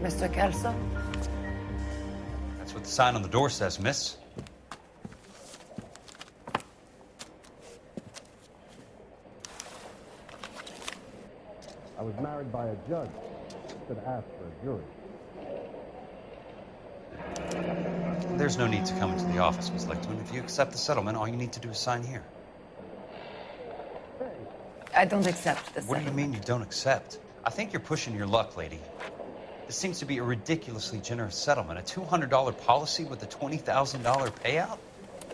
Mr. Kelso? That's what the sign on the door says, miss. I was married by a judge. Could ask for a jury. There's no need to come into the office, Miss Lichtman. If you accept the settlement, all you need to do is sign here. I don't accept the What do you settlement. mean you don't accept? I think you're pushing your luck, lady. This seems to be a ridiculously generous settlement. A $200 policy with a $20,000 payout?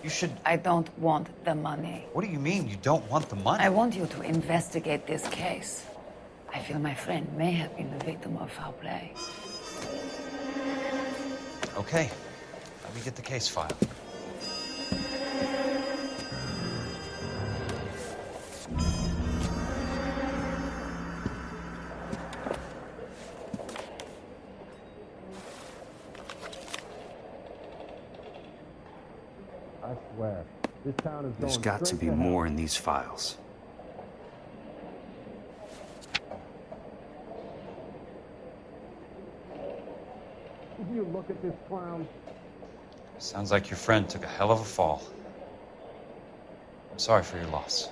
You should... I don't want the money. What do you mean you don't want the money? I want you to investigate this case. I feel my friend may have been the victim of foul play. Okay. Let me get the case file. I swear, this town is There's going got to straight be hell. more in these files. Did you look at this clown? Sounds like your friend took a hell of a fall. I'm sorry for your loss.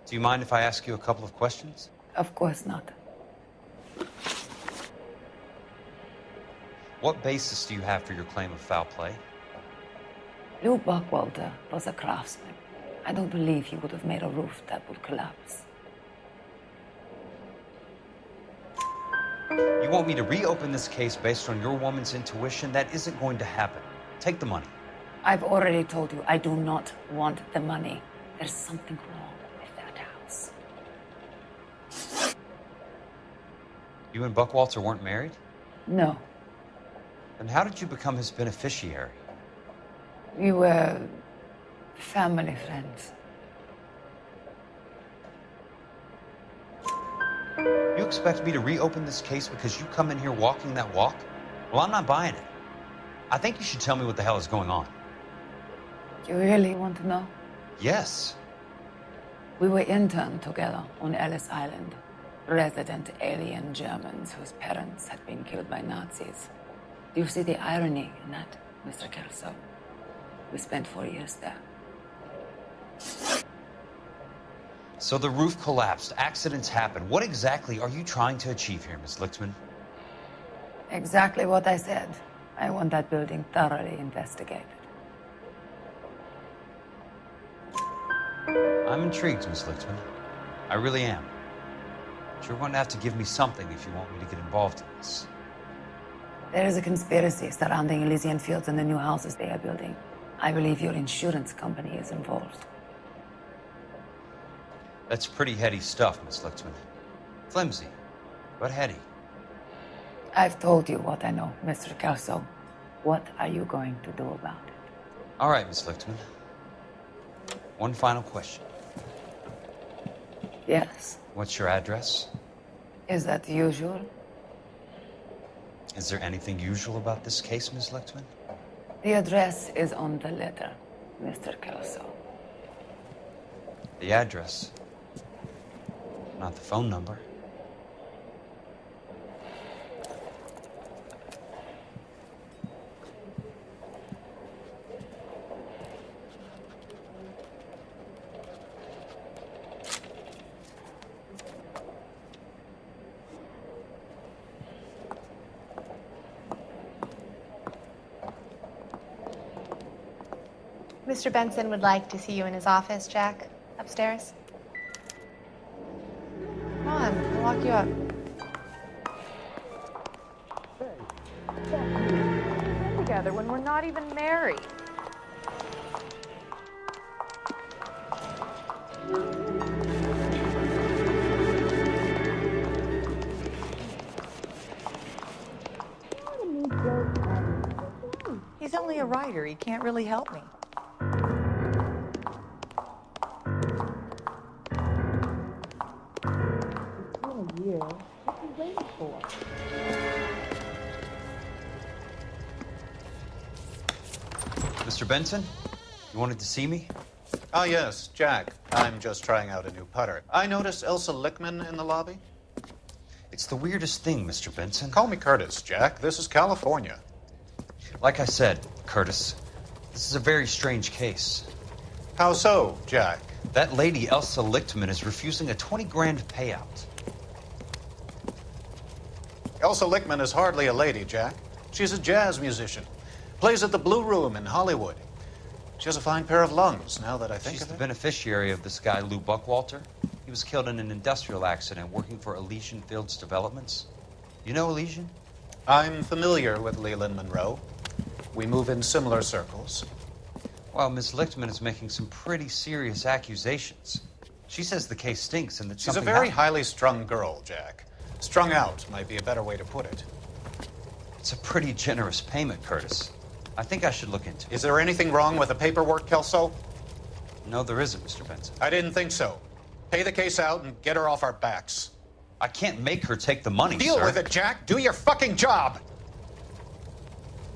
Do you mind if I ask you a couple of questions? Of course not. What basis do you have for your claim of foul play? Lou Buckwalter was a craftsman. I don't believe he would have made a roof that would collapse. You want me to reopen this case based on your woman's intuition? That isn't going to happen. Take the money. I've already told you I do not want the money. There's something wrong with that house. You and Buckwalter weren't married? No, Then how did you become his beneficiary? we were family friends. You expect me to reopen this case because you come in here walking that walk? Well, I'm not buying it. I think you should tell me what the hell is going on. You really want to know? Yes. We were interned together on Ellis Island. Resident alien Germans whose parents had been killed by Nazis. Do you see the irony in that, Mr. Kelso? We spent 4 years there. So the roof collapsed, accidents happen. What exactly are you trying to achieve here, Miss Lichtman? Exactly what I said. I want that building thoroughly investigated. I'm intrigued, Miss Lichtman. I really am. But you're going to have to give me something if you want me to get involved in this. There is a conspiracy surrounding Elysian Fields and the new houses they are building. I believe your insurance company is involved. That's pretty heady stuff, Miss Lichtman. Flimsy, but heady. I've told you what I know, Mr. Kelso. What are you going to do about it? All right, Miss Lichtman. One final question. Yes. What's your address? Is that usual? Is there anything usual about this case, Miss Lichtman? The address is on the letter, Mr. Kelso. The address, not the phone number. Mr. Benson would like to see you in his office, Jack. Upstairs. Come on, I'll walk you up. Together when we're not even married. He's only a writer. He can't really help me. Mr. Benson, you wanted to see me? Ah, yes, Jack. I'm just trying out a new putter. I noticed Elsa Lickman in the lobby. It's the weirdest thing, Mr. Benson. Call me Curtis, Jack. This is California. Like I said, Curtis, this is a very strange case. How so, Jack? That lady, Elsa Lichtman, is refusing a 20 grand payout. Elsa Lickman is hardly a lady, Jack. She's a jazz musician. Plays at the Blue Room in Hollywood. She has a fine pair of lungs, now that I think She's of the it. beneficiary of this guy, Lou Buckwalter. He was killed in an industrial accident working for Elysian Fields Developments. You know Elysian? I'm familiar with Leland Monroe. We move in similar circles. Well, Miss Lichtman is making some pretty serious accusations. She says the case stinks and that She's a something very happened. highly strung girl, Jack. Strung out might be a better way to put it. It's a pretty generous payment, Curtis. I think I should look into it. Is there anything wrong with the paperwork, Kelso? No, there isn't, Mr. Benson. I didn't think so. Pay the case out and get her off our backs. I can't make her take the money, Deal sir. with it, Jack. Do your fucking job.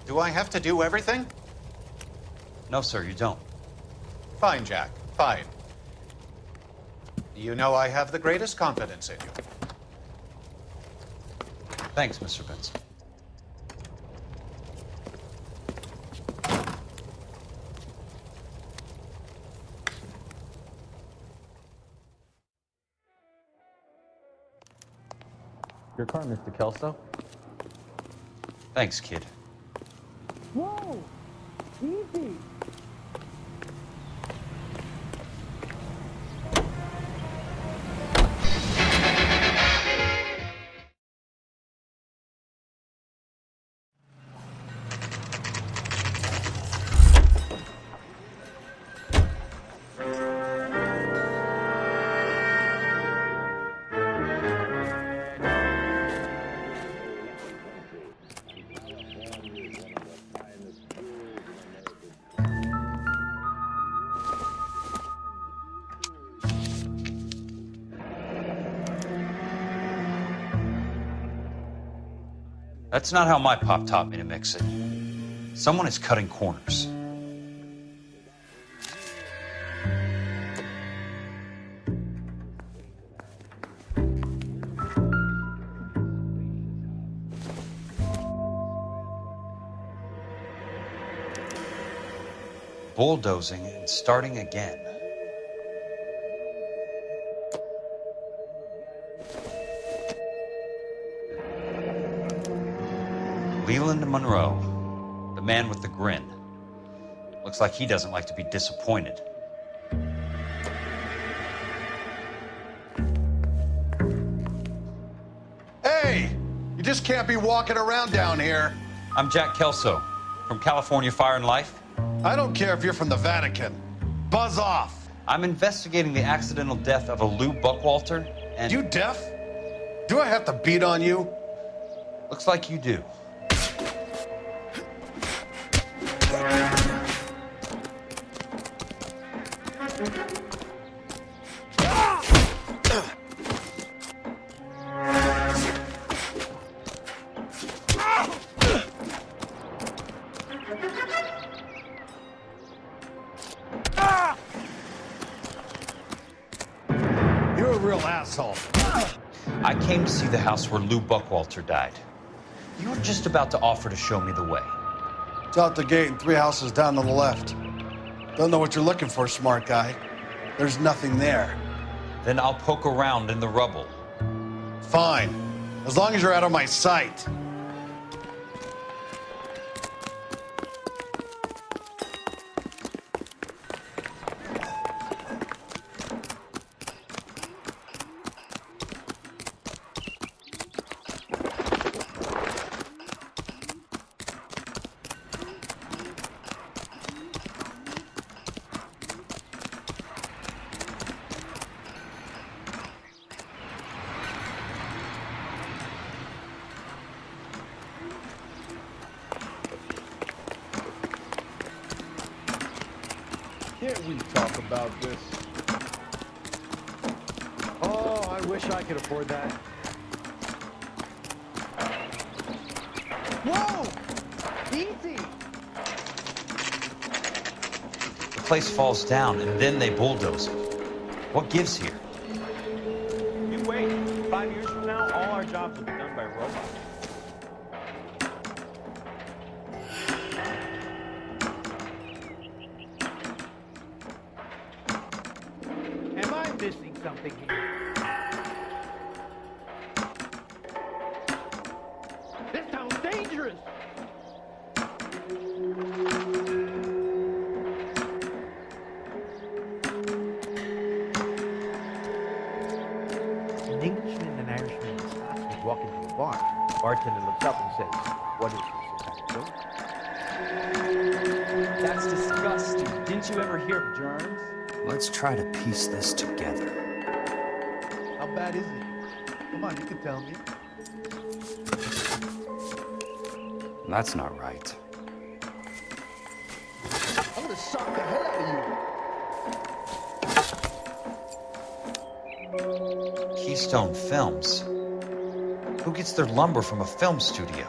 Do I have to do everything? No, sir, you don't. Fine, Jack. Fine. You know I have the greatest confidence in you. Thanks, Mr. Benson. Your car, Mr. Kelso. Thanks, kid. Whoa! Easy! That's not how my pop taught me to mix it. Someone is cutting corners. Bulldozing and starting again. Leland Monroe, the man with the grin. Looks like he doesn't like to be disappointed. Hey! You just can't be walking around down here. I'm Jack Kelso, from California Fire and Life. I don't care if you're from the Vatican. Buzz off. I'm investigating the accidental death of a Lou Buckwalter, and... You deaf? Do I have to beat on you? Looks like you do. You're a real asshole. I came to see the house where Lou Buckwalter died. You were just about to offer to show me the way. It's out the gate and 3 houses down on the left. Don't know what you're looking for, smart guy. There's nothing there. Then I'll poke around in the rubble. Fine. As long as you're out of my sight. Can't we talk about this? Oh, I wish I could afford that. Whoa! Easy! The place falls down and then they bulldoze it. What gives here? You wait. 5 years from now, all our jobs will be done by robots. Am I missing something here? This town's dangerous! An Englishman and an Irishman and a Scotsman walk into a bar. The bartender looks up and says, "What is this, a That's disgusting. Didn't you ever hear of germs? Let's try to piece this together. How bad is it? Come on, you can tell me. That's not right. I'm gonna sock the hell out of you. Keystone Films. Who gets their lumber from a film studio?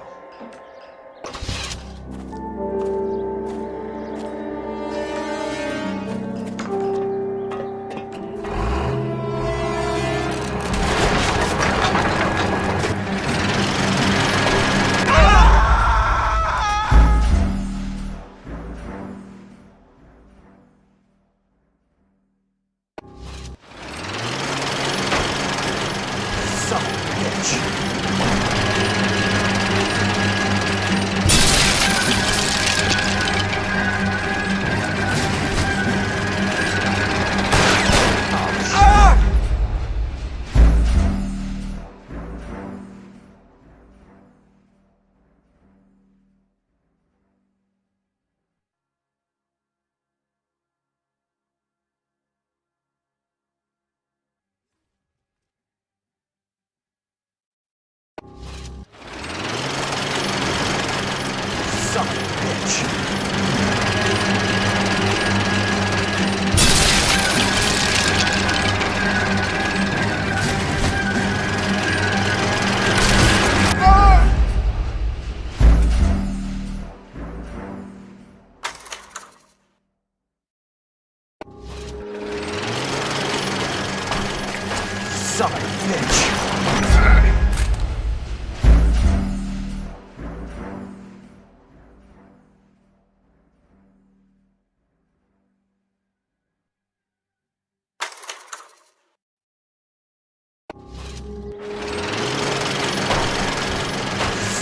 Son of a bitch! Son of a bitch!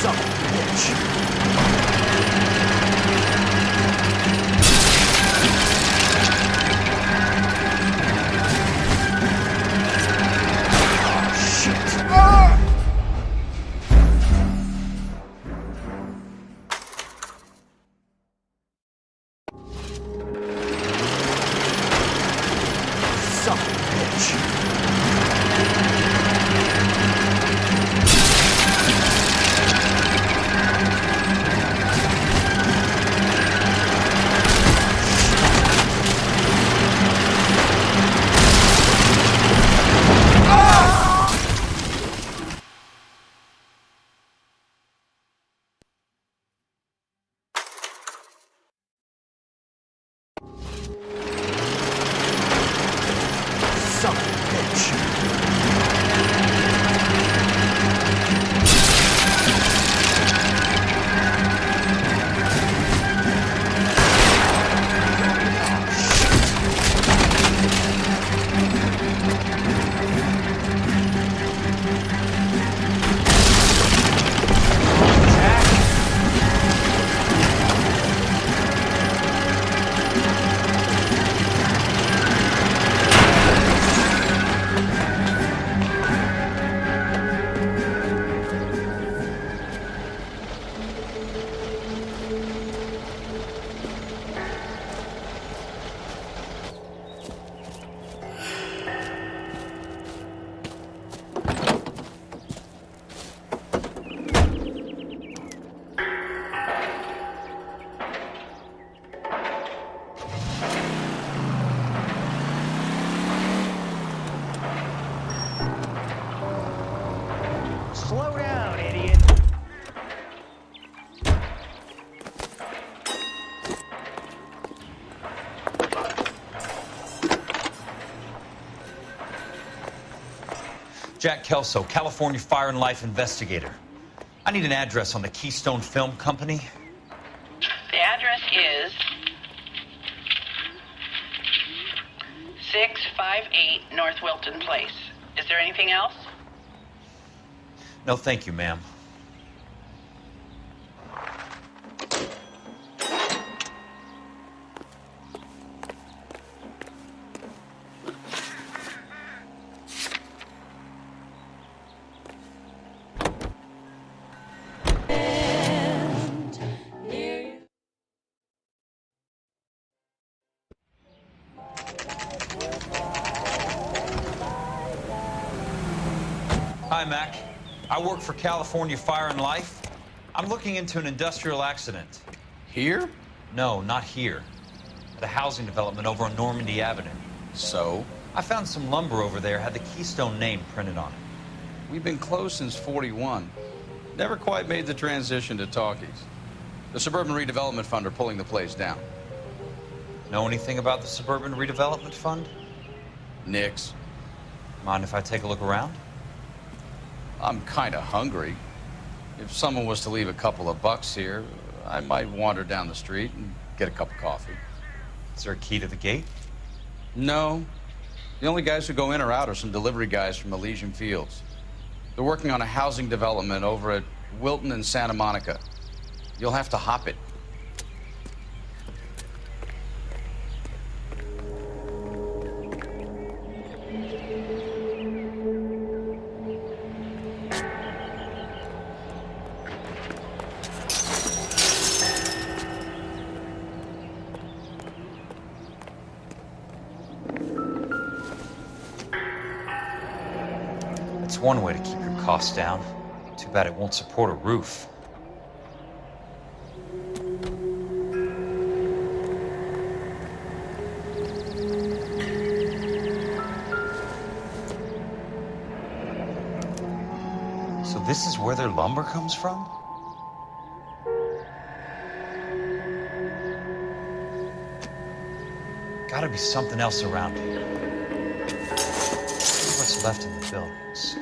Son of a bitch! Son of a bitch! Slow down, idiot. Jack Kelso, California Fire and Life investigator. I need an address on the Keystone Film Company. The address is 658 North Wilton Place. Is there anything else? No, thank you, ma'am. Hi, Mac. I work for California Fire and Life. I'm looking into an industrial accident. Here? No, not here. At a housing development over on Normandy Avenue. So? I found some lumber over there, had the Keystone name printed on it. We've been closed since '41. Never quite made the transition to talkies. The Suburban Redevelopment Fund are pulling the place down. Know anything about the Suburban Redevelopment Fund? Nix. Mind if I take a look around? I'm kind of hungry. If someone was to leave a couple of bucks here, I might wander down the street and get a cup of coffee. Is there a key to the gate? No. The only guys who go in or out are some delivery guys from Elysian Fields. They're working on a housing development over at Wilton and Santa Monica. You'll have to hop it. It's one way to keep your costs down. Too bad it won't support a roof. So this is where their lumber comes from? Gotta be something else around here. What's left in the buildings?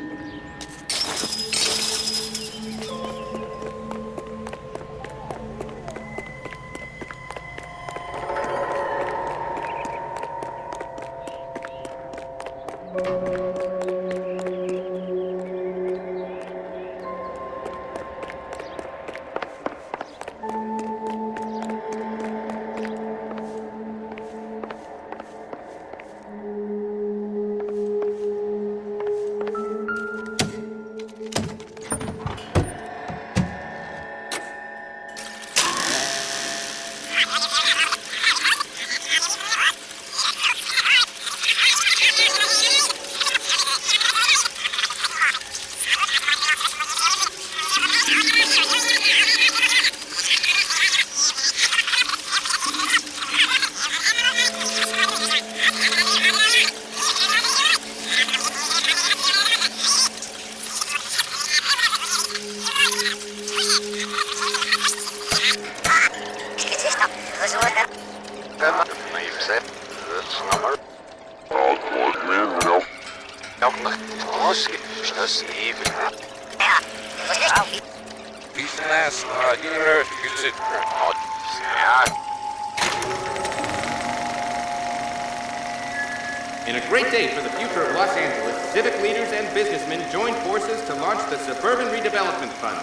In a great day for the future of Los Angeles, civic leaders and businessmen joined forces to launch the Suburban Redevelopment Fund.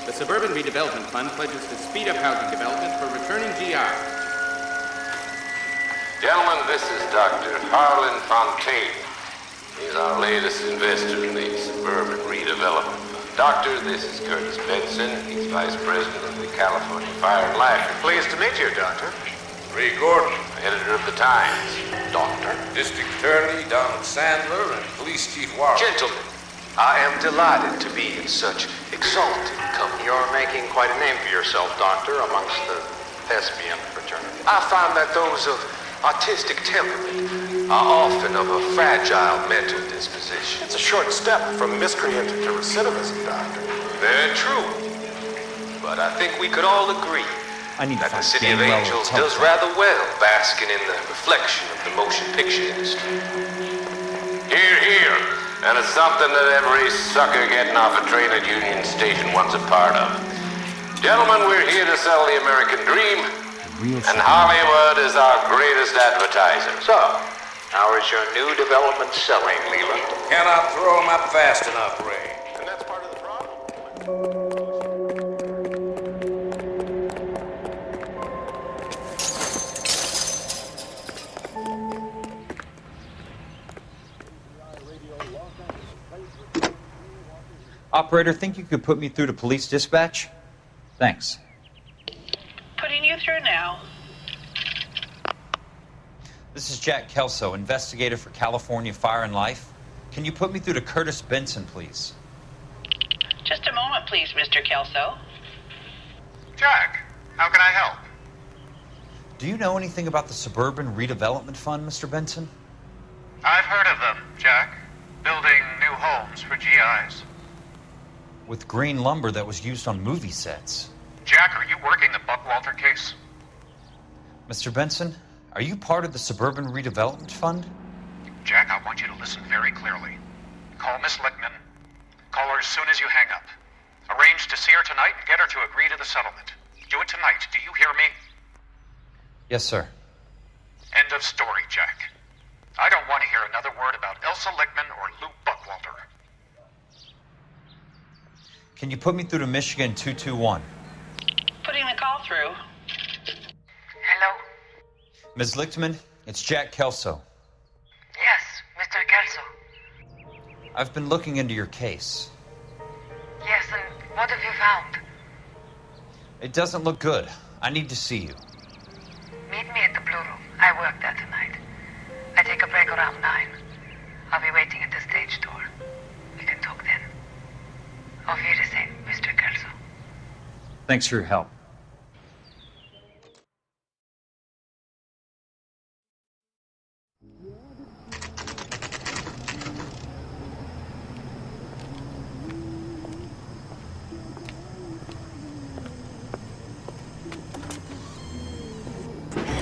The Suburban Redevelopment Fund pledges to speed up housing development for returning GR. Gentlemen, this is Dr. Harlan Fontaine. He's our latest investor in the Suburban Redevelopment Fund. Doctor, this is Curtis Benson. He's Vice President of the California Fire and Life. Pleased to meet you, Doctor. Ray Gordon, editor of the Times. Doctor. District Attorney Donald Sandler and Police Chief Warren. Gentlemen, I am delighted to be in such exalted company. You're making quite a name for yourself, Doctor, amongst the thespian fraternity. I find that those of artistic temperament are often of a fragile mental disposition. It's a short step from miscreant to recidivism, Doctor. Very true. But I think we could all agree that the City of Angels does rather well basking in the reflection of the motion picture industry. Hear, hear. And it's something that every sucker getting off a train at Union Station wants a part of. Gentlemen, we're here to sell the American dream, and Hollywood is our greatest advertiser. So, how is your new development selling, Leland? Cannot throw them up fast enough, Ray. And that's part of the problem. Operator, think you could put me through to police dispatch? Thanks. Putting you through now. This is Jack Kelso, investigator for California Fire and Life. Can you put me through to Curtis Benson, please? Just a moment, please, Mr. Kelso. Jack, how can I help? Do you know anything about the Suburban Redevelopment Fund, Mr. Benson? I've heard of them, Jack. Building new homes for GIs. With green lumber that was used on movie sets. Jack, are you working the Buckwalter case? Mr. Benson, are you part of the Suburban Redevelopment Fund? Jack, I want you to listen very clearly. Call Miss Lickman. Call her as soon as you hang up. Arrange to see her tonight and get her to agree to the settlement. Do it tonight. Do you hear me? Yes, sir. End of story, Jack. I don't want to hear another word about Elsa Lickman or Lou Buckwalter. Can you put me through to Michigan 221? Putting the call through. Hello? Ms. Lichtman, it's Jack Kelso. Yes, Mr. Kelso. I've been looking into your case. Yes, and what have you found? It doesn't look good. I need to see you. Meet me at the Blue Room. I work there tonight. I take a break around 9. I'll be waiting at the stage door. We can talk then. Auf Wiedersehen, Mr. Kelso. Thanks for your help.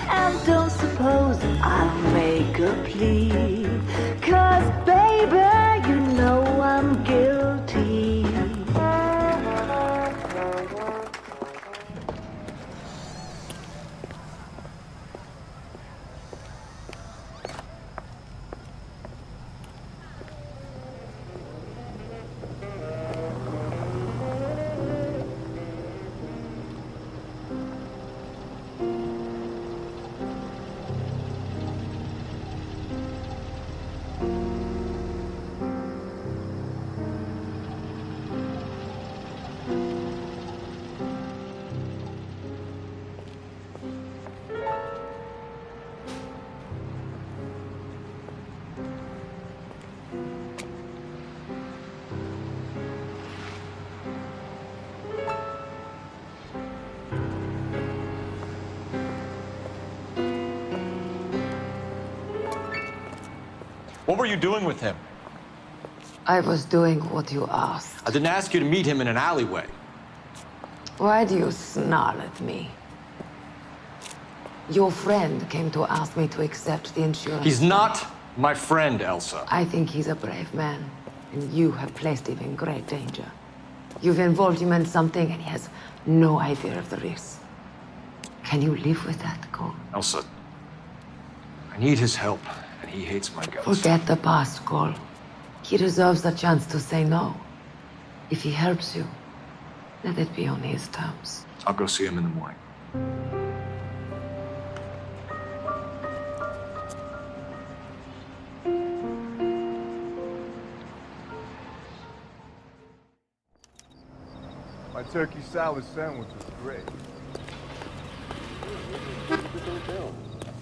And don't suppose I'll make a plea, 'cause baby, you know I'm guilty. What were you doing with him? I was doing what you asked. I didn't ask you to meet him in an alleyway. Why do you snarl at me? Your friend came to ask me to accept the insurance. He's not my friend, Elsa. I think he's a brave man, and you have placed him in great danger. You've involved him in something, and he has no idea of the risk. Can you live with that, Cole? Elsa, I need his help, and he hates my guts. Forget the past, Cole. He deserves a chance to say no. If he helps you, let it be on his terms. I'll go see him in the morning. My turkey salad sandwich was great.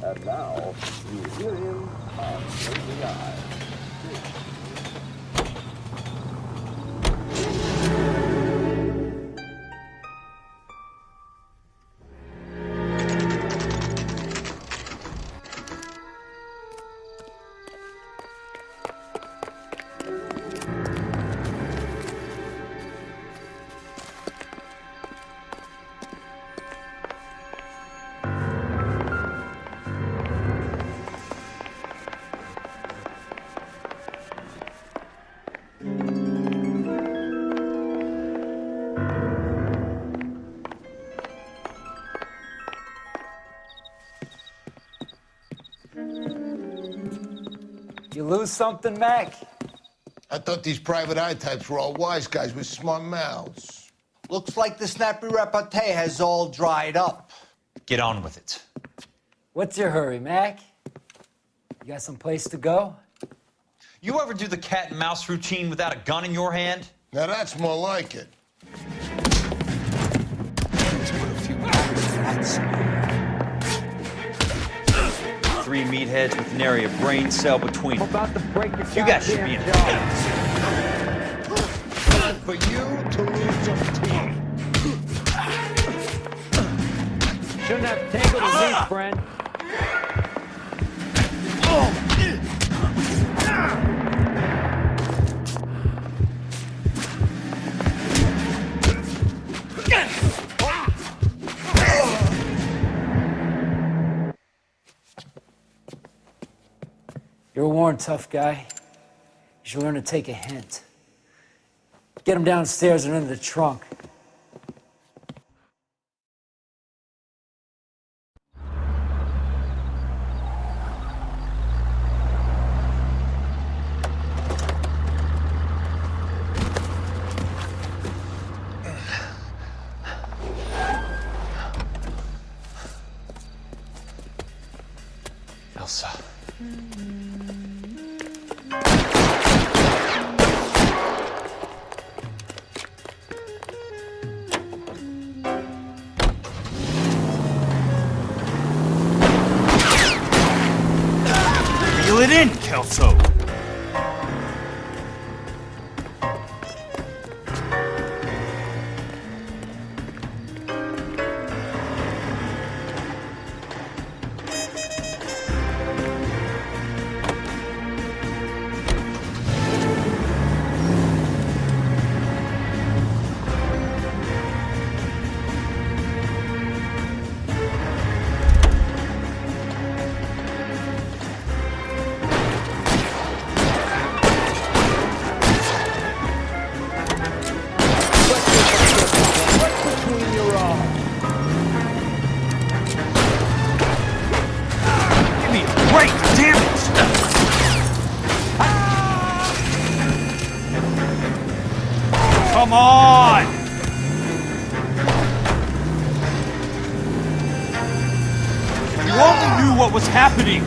And now, you hear him on Closing Eye. You lose something, Mac? I thought these private eye types were all wise guys with smart mouths. Looks like the snappy repartee has all dried up. Get on with it. What's your hurry, Mac? You got some place to go? You ever do the cat and mouse routine without a gun in your hand? Now that's more like it. Let's put a few cats. 3 meatheads with nary a brain cell between them. About to break your You guys should be in handcuffs. Time for you to lose some teeth. Shouldn't have tangled with me, friend. You're a worn, tough guy. You should learn to take a hint. Get him downstairs and into the trunk. Elsa. Reel it in, Kelso. Come on! If you only knew what was happening!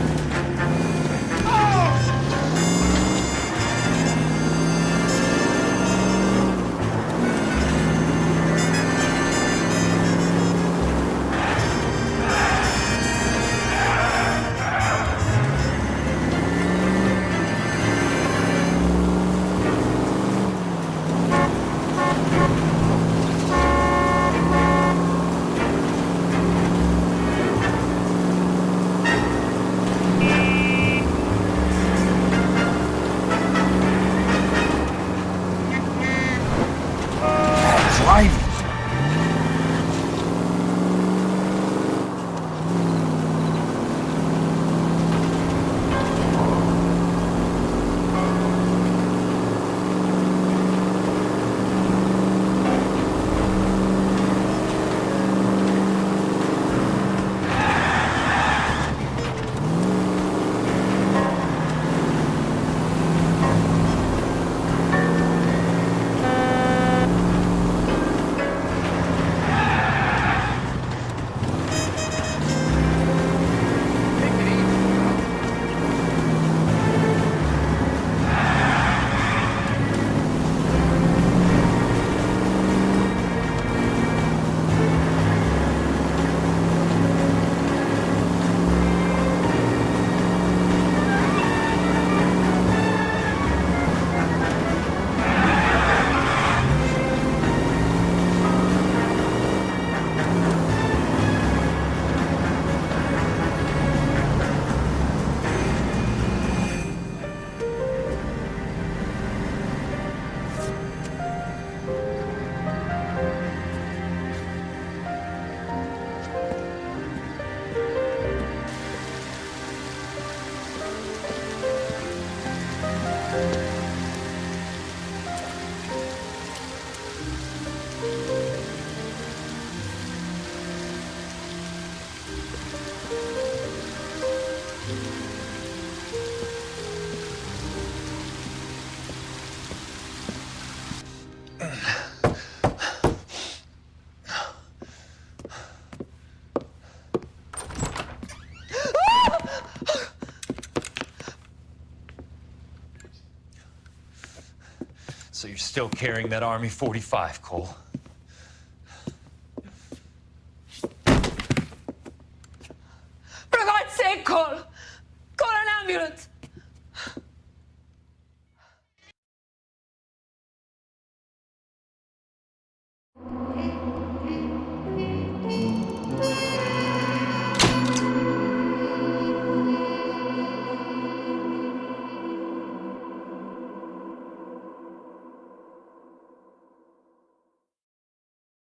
So you're still carrying that Army 45, Cole? For God's sake, Cole! Call an ambulance!